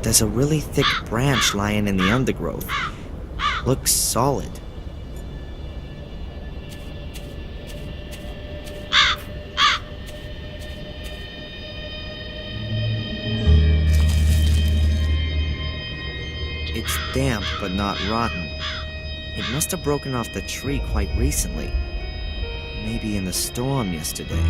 There's a really thick branch lying in the undergrowth. Looks solid. It's damp but not rotten. It must have broken off the tree quite recently. Maybe in the storm yesterday.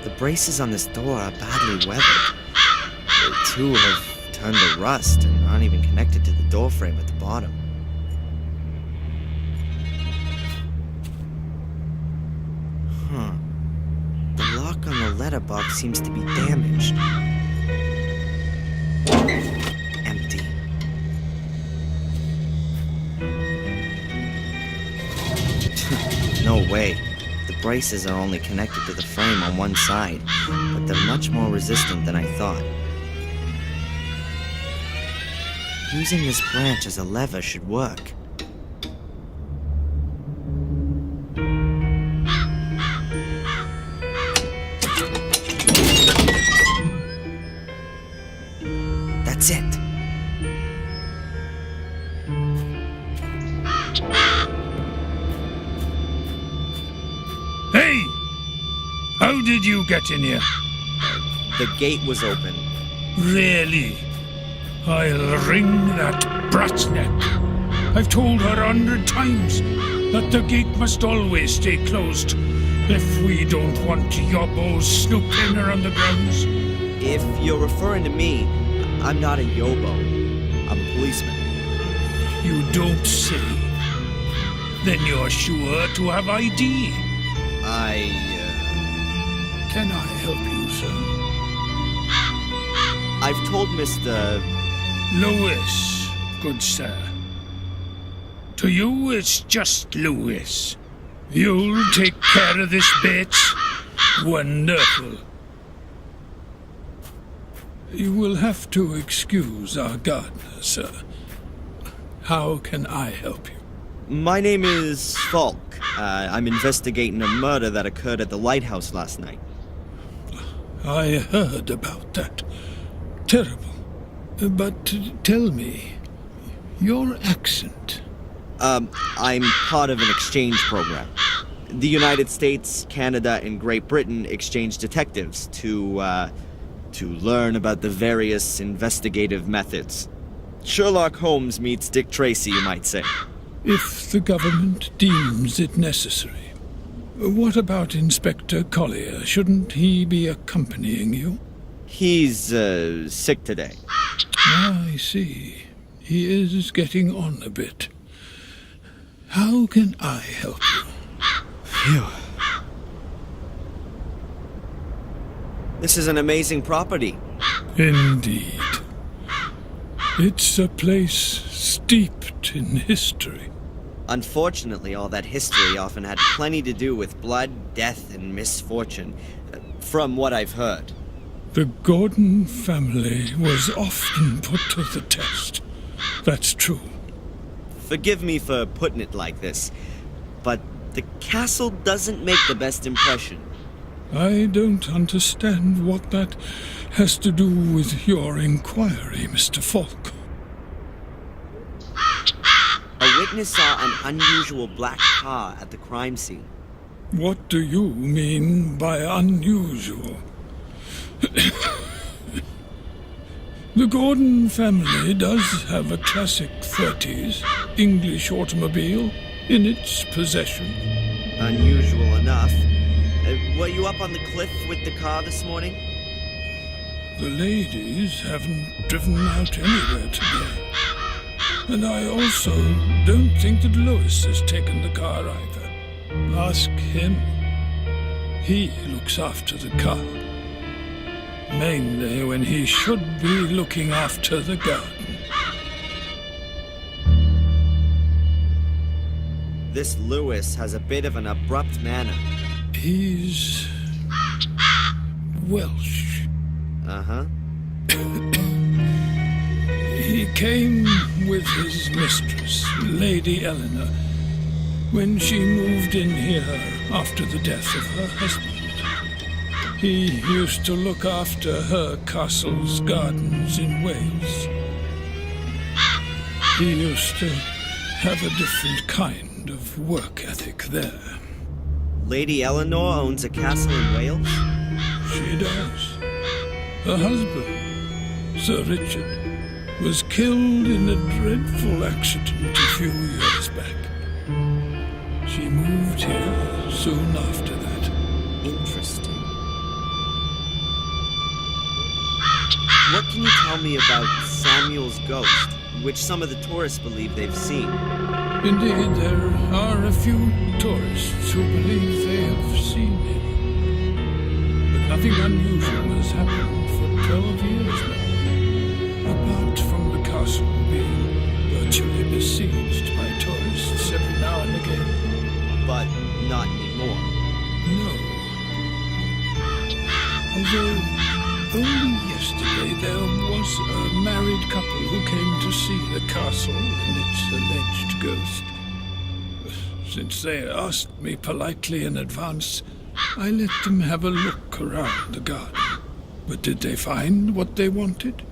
The braces on this door are badly weathered. The two have turned to rust and aren't even connected to the door frame at the bottom. The lock on the letterbox seems to be damaged. Empty. No way. The braces are only connected to the frame on one side, but they're much more resistant than I thought. Using this branch as a lever should work. That's it. Hey! How did you get in here? The gate was open. Really? I'll wring that brat's neck. I've told her 100 times that the gate must always stay closed if we don't want yobbos snooping around the grounds. If you're referring to me, I'm not a yobo. I'm a policeman. You don't say. Then you're sure to have ID. Can I help you, sir? I've told Mr. Lewis, good sir. To you, it's just Lewis. You'll take care of this bit. Wonderful. You will have to excuse our gardener, sir. How can I help you? My name is Falk. I'm investigating a murder that occurred at the lighthouse last night. I heard about that. Terrible. But tell me, your accent. I'm part of an exchange program. The United States, Canada, and Great Britain exchange detectives to learn about the various investigative methods. Sherlock Holmes meets Dick Tracy, you might say. If the government deems it necessary. What about Inspector Collier? Shouldn't he be accompanying you? He's, sick today. I see. He is getting on a bit. How can I help you? Phew. This is an amazing property. Indeed. It's a place steeped in history. Unfortunately, all that history often had plenty to do with blood, death, and misfortune, from what I've heard. The Gordon family was often put to the test. That's true. Forgive me for putting it like this, but the castle doesn't make the best impression. I don't understand what that has to do with your inquiry, Mr. Falk. A witness saw an unusual black car at the crime scene. What do you mean by unusual? The Gordon family does have a classic 30s English automobile in its possession. Unusual enough. Were you up on the cliff with the car this morning? The ladies haven't driven out anywhere today. And I also don't think that Lewis has taken the car either. Ask him. He looks after the car. Mainly when he should be looking after the garden. This Lewis has a bit of an abrupt manner. He's Welsh. Uh-huh. He came with his mistress, Lady Eleanor. when she moved in here after the death of her husband. He used to look after her castle's gardens in Wales. He used to have a different kind of work ethic there. Lady Eleanor owns a castle in Wales? She does. Her husband, Sir Richard, was killed in a dreadful accident a few years back. She moved here soon after that. Interesting. What can you tell me about Samuel's ghost, which some of the tourists believe they've seen? Indeed, there are a few tourists who believe they have seen him. But nothing unusual has happened for 12 years now, apart from the castle being virtually besieged by tourists every now and again. But not anymore. No. Although only yesterday there was a married couple who came to see the castle and its alleged ghost. Since they asked me politely in advance, I let them have a look around the garden. But did they find what they wanted?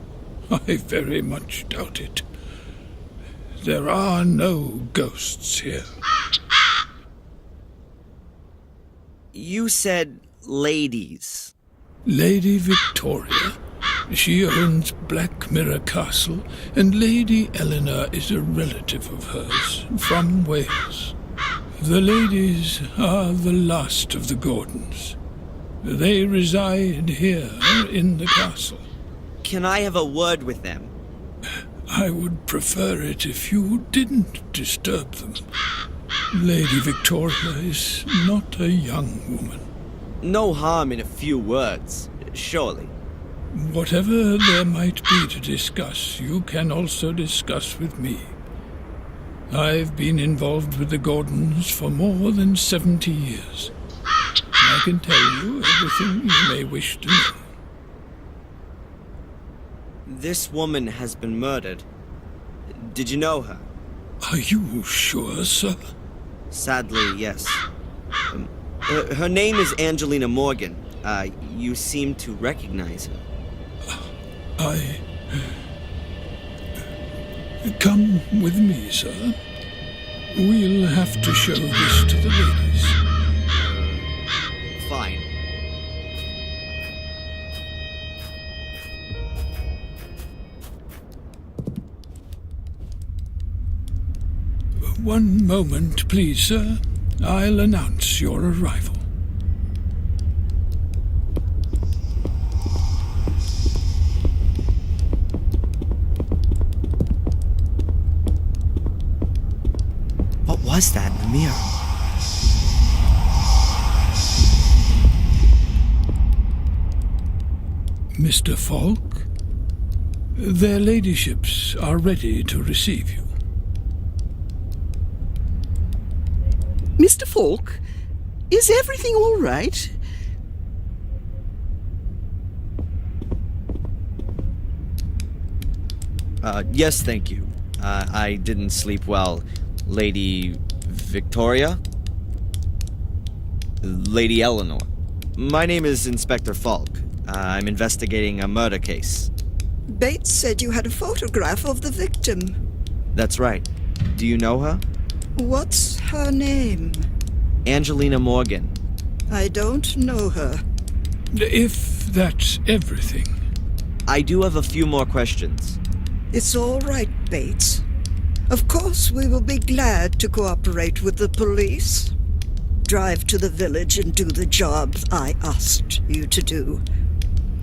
I very much doubt it. There are no ghosts here. You said ladies. Lady Victoria. She owns Black Mirror Castle, and Lady Eleanor is a relative of hers from Wales. The ladies are the last of the Gordons. They reside here in the castle. Can I have a word with them? I would prefer it if you didn't disturb them. Lady Victoria is not a young woman. No harm in a few words, surely. Whatever there might be to discuss, you can also discuss with me. I've been involved with the Gordons for more than 70 years. I can tell you everything you may wish to know. This woman has been murdered. Did you know her? Are you sure, sir? Sadly, yes. Her name is Angelina Morgan. You seem to recognize her. Come with me, sir. We'll have to show this to the ladies. Fine. One moment, please, sir. I'll announce your arrival. What was that in the mirror? Mr. Falk, their ladyships are ready to receive you. Mr. Falk, is everything all right? Yes, thank you. I didn't sleep well. Lady Victoria? Lady Eleanor. My name is Inspector Falk. I'm investigating a murder case. Bates said you had a photograph of the victim. That's right. Do you know her? What's her name? Angelina Morgan. I don't know her. If that's everything. I do have a few more questions. It's all right, Bates. Of course, we will be glad to cooperate with the police. Drive to the village and do the job I asked you to do.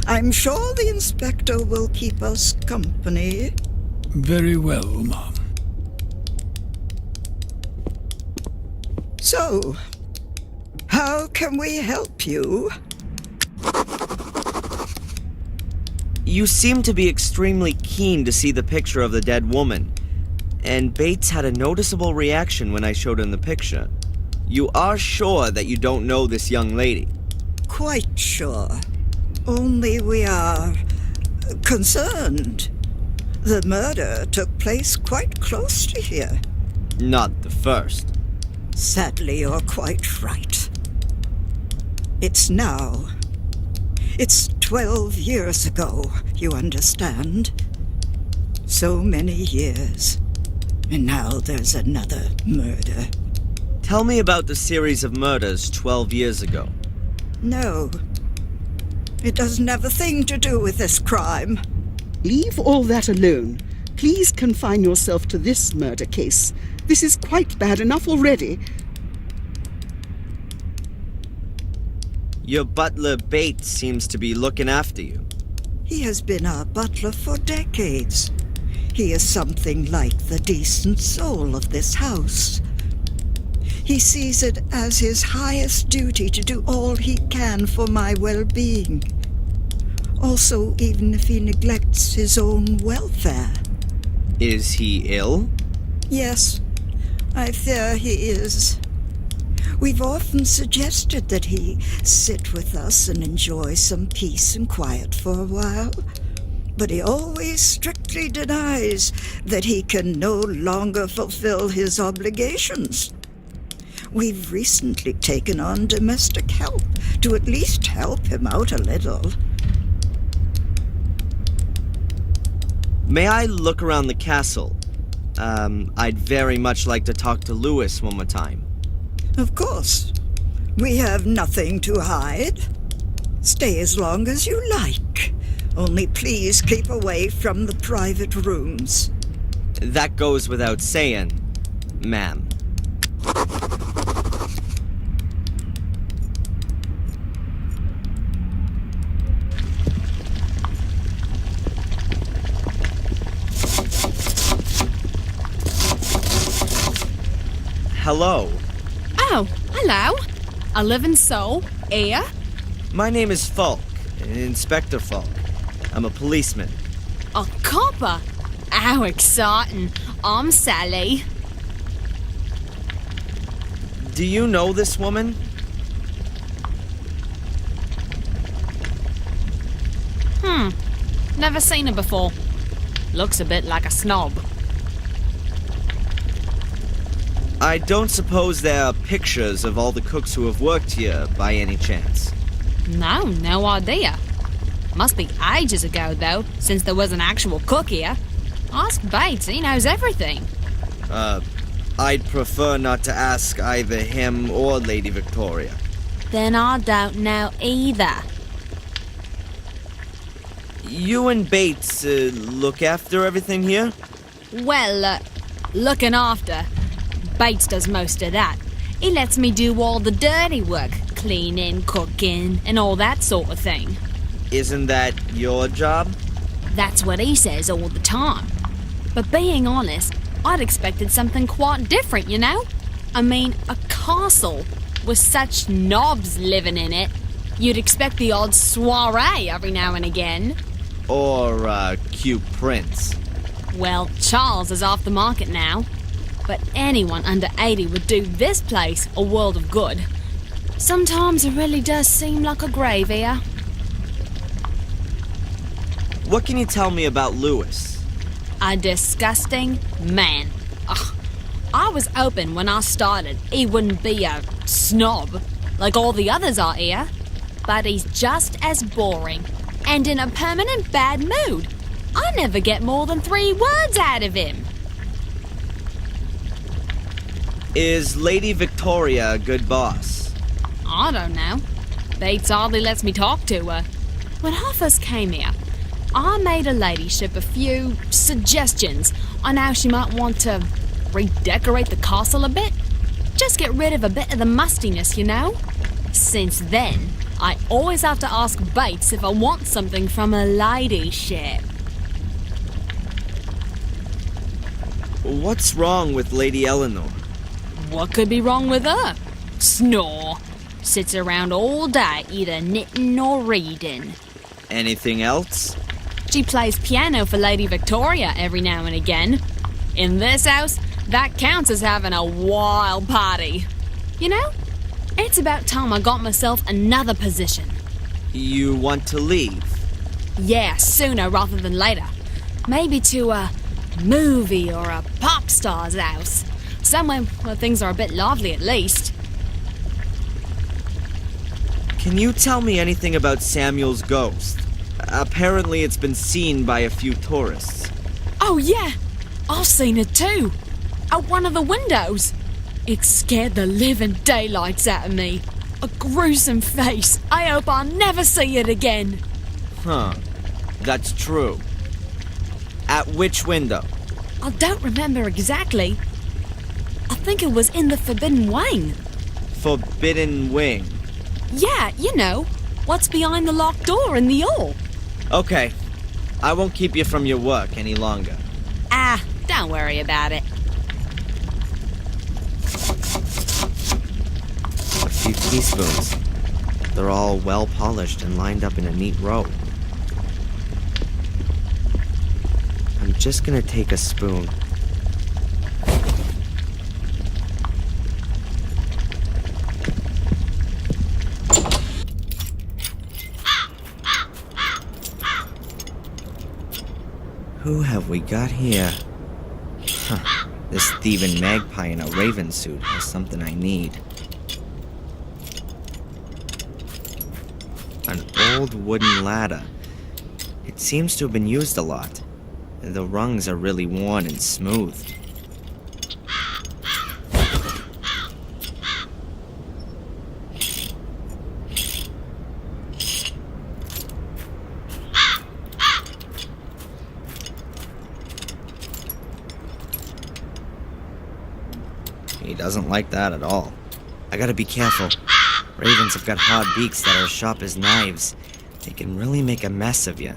I'm sure the inspector will keep us company. Very well, Mom. So, how can we help you? You seem to be extremely keen to see the picture of the dead woman, and Bates had a noticeable reaction when I showed him the picture. You are sure that you don't know this young lady? Quite sure. Only we are concerned. The murder took place quite close to here. Not the first. Sadly, you're quite right. It's now. It's 12 years ago, you understand? So many years. And now there's another murder. Tell me about the series of murders 12 years ago. No. It doesn't have a thing to do with this crime. Leave all that alone. Please confine yourself to this murder case. This is quite bad enough already. Your butler Bates seems to be looking after you. He has been our butler for decades. He is something like the decent soul of this house. He sees it as his highest duty to do all he can for my well-being. Also, even if he neglects his own welfare. Is he ill? Yes, I fear he is. We've often suggested that he sit with us and enjoy some peace and quiet for a while. But he always strictly denies that he can no longer fulfill his obligations. We've recently taken on domestic help to at least help him out a little. May I look around the castle? I'd very much like to talk to Lewis one more time. Of course. We have nothing to hide. Stay as long as you like. Only please keep away from the private rooms. That goes without saying, ma'am. Hello. Oh, hello. A living soul, here? My name is Falk, Inspector Falk. I'm a policeman. A copper? How exciting. I'm Sally. Do you know this woman? Never seen her before. Looks a bit like a snob. I don't suppose there are pictures of all the cooks who have worked here by any chance. No idea. Must be ages ago, though, since there was an actual cook here. Ask Bates, he knows everything. I'd prefer not to ask either him or Lady Victoria. Then I don't know either. You and Bates look after everything here? Well, looking after. Bates does most of that. He lets me do all the dirty work, cleaning, cooking, and all that sort of thing. Isn't that your job? That's what he says all the time. But being honest, I'd expected something quite different, you know? I mean, a castle with such knobs living in it. You'd expect the odd soiree every now and again. Or, cute prince. Well, Charles is off the market now. But anyone under 80 would do this place a world of good. Sometimes it really does seem like a grave here. What can you tell me about Lewis? A disgusting man. Ugh. I was hoping when I started he wouldn't be a snob like all the others are here. But he's just as boring and in a permanent bad mood. I never get more than 3 words out of him. Is Lady Victoria a good boss? I don't know. Bates hardly lets me talk to her. When I first came here, I made her ladyship a few suggestions on how she might want to redecorate the castle a bit. Just get rid of a bit of the mustiness, you know? Since then, I always have to ask Bates if I want something from her ladyship. What's wrong with Lady Eleanor? What could be wrong with her? Snore. Sits around all day either knitting or reading. Anything else? She plays piano for Lady Victoria every now and again. In this house, that counts as having a wild party. You know, it's about time I got myself another position. You want to leave? Yeah, sooner rather than later. Maybe to a movie or a pop star's house. Somewhere where things are a bit lively at least. Can you tell me anything about Samuel's ghost? Apparently it's been seen by a few tourists. Oh yeah, I've seen it too. Out one of the windows. It scared the living daylights out of me. A gruesome face. I hope I'll never see it again. Huh. That's true. At which window? I don't remember exactly. I think it was in the Forbidden Wing. Forbidden Wing. Yeah, you know, what's behind the locked door in the hall. Okay. I won't keep you from your work any longer. Ah, don't worry about it. A few teaspoons. They're all well polished and lined up in a neat row. I'm just gonna take a spoon. Who have we got here? Huh. This thieving magpie in a raven suit has something I need. An old wooden ladder. It seems to have been used a lot. The rungs are really worn and smooth. He doesn't like that at all. I gotta be careful. Ravens have got hard beaks that are as sharp as knives. They can really make a mess of you.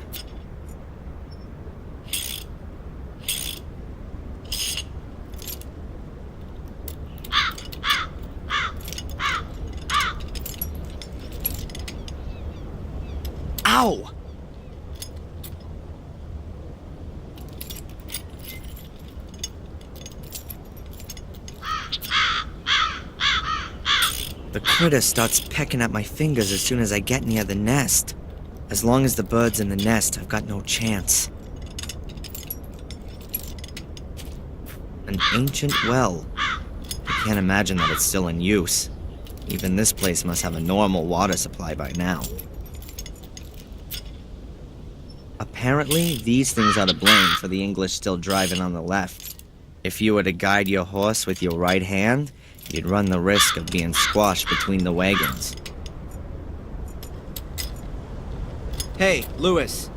Ow! The critter starts pecking at my fingers as soon as I get near the nest. As long as the bird's in the nest, I've got no chance. An ancient well. I can't imagine that it's still in use. Even this place must have a normal water supply by now. Apparently, these things are to blame for the English still driving on the left. If you were to guide your horse with your right hand, you'd run the risk of being squashed between the wagons. Hey, Lewis.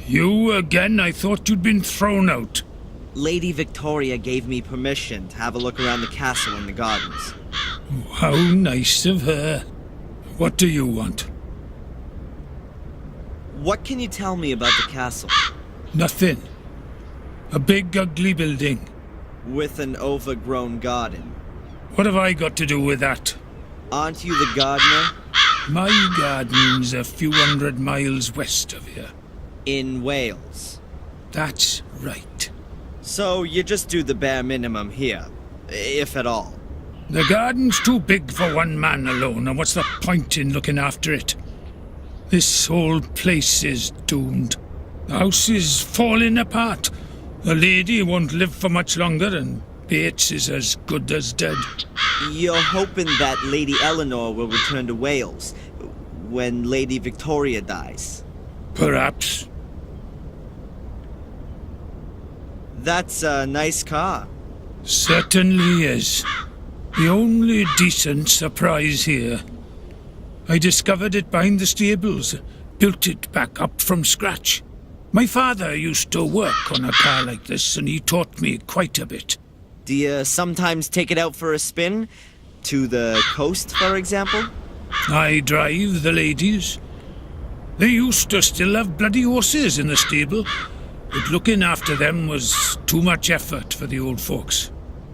You again? I thought you'd been thrown out. Lady Victoria gave me permission to have a look around the castle and the gardens. How nice of her. What do you want? What can you tell me about the castle? Nothing. A big, ugly building. With an overgrown garden. What have I got to do with that? Aren't you the gardener? My garden's a few 100 miles west of here. In Wales. That's right. So you just do the bare minimum here, if at all. The garden's too big for one man alone, and what's the point in looking after it? This whole place is doomed. The house is falling apart. The lady won't live for much longer, and Bates is as good as dead. You're hoping that Lady Eleanor will return to Wales when Lady Victoria dies. Perhaps. That's a nice car. Certainly is. The only decent surprise here. I discovered it behind the stables, built it back up from scratch. My father used to work on a car like this, and he taught me quite a bit. Do you sometimes take it out for a spin? To the coast, for example? I drive the ladies. They used to still have bloody horses in the stable, but looking after them was too much effort for the old folks.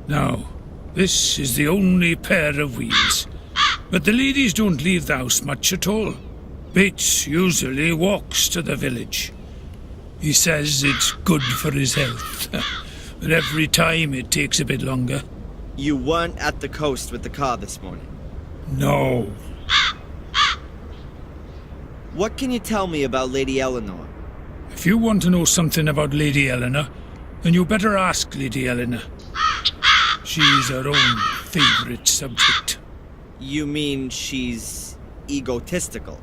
Now, this is the only pair of wheels. But the ladies don't leave the house much at all. Bates usually walks to the village. He says it's good for his health, but every time it takes a bit longer. You weren't at the coast with the car this morning? No. What can you tell me about Lady Eleanor? If you want to know something about Lady Eleanor, then you better ask Lady Eleanor. She's her own favourite subject. You mean she's egotistical?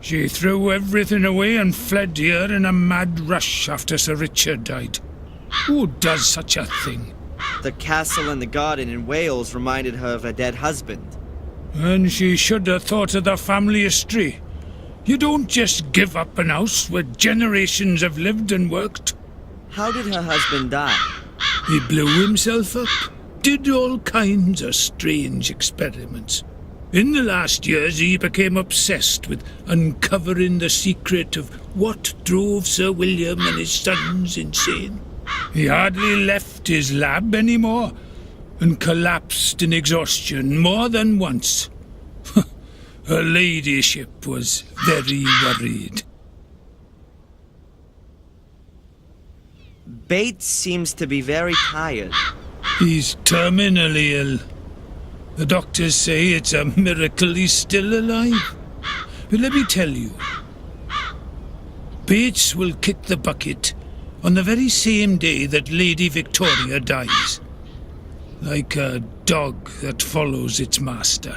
She threw everything away and fled here in a mad rush after Sir Richard died. Who does such a thing? The castle and the garden in Wales reminded her of her dead husband. And she should have thought of the family history. You don't just give up an house where generations have lived and worked. How did her husband die? He blew himself up, did all kinds of strange experiments. In the last years he became obsessed with uncovering the secret of what drove Sir William and his sons insane. He hardly left his lab anymore, and collapsed in exhaustion more than once. Her ladyship was very worried. Bates seems to be very tired. He's terminally ill. The doctors say it's a miracle he's still alive. But let me tell you, Bates will kick the bucket on the very same day that Lady Victoria dies. Like a dog that follows its master.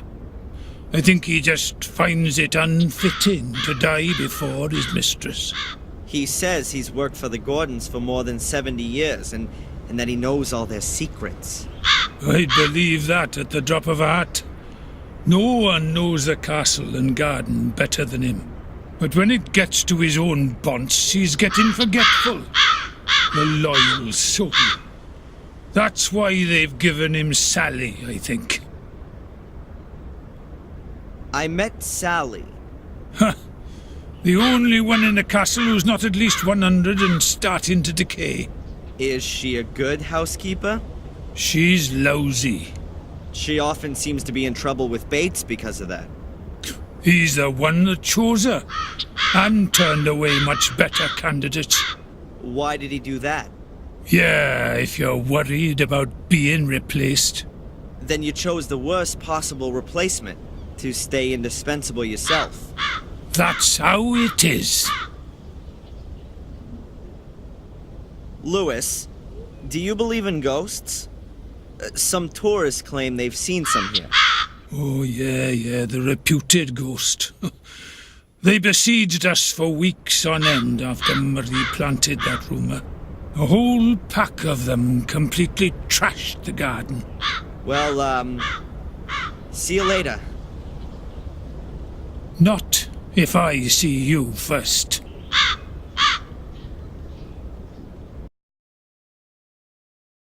I think he just finds it unfitting to die before his mistress. He says he's worked for the Gordons for more than 70 years and that he knows all their secrets. I'd believe that at the drop of a hat. No one knows the castle and garden better than him. But when it gets to his own bonce, he's getting forgetful. The loyal soul. That's why they've given him Sally, I think. I met Sally. The only one in the castle who's not at least 100 and starting to decay. Is she a good housekeeper? She's lousy. She often seems to be in trouble with Bates because of that. He's the one that chose her, and turned away much better candidates. Why did he do that? Yeah, if you're worried about being replaced. Then you chose the worst possible replacement, to stay indispensable yourself. That's how it is. Lewis, do you believe in ghosts? Some tourists claim they've seen some here. Oh, yeah, the reputed ghost. They besieged us for weeks on end after Murray planted that rumour. A whole pack of them completely trashed the garden. Well, see you later. Not if I see you first.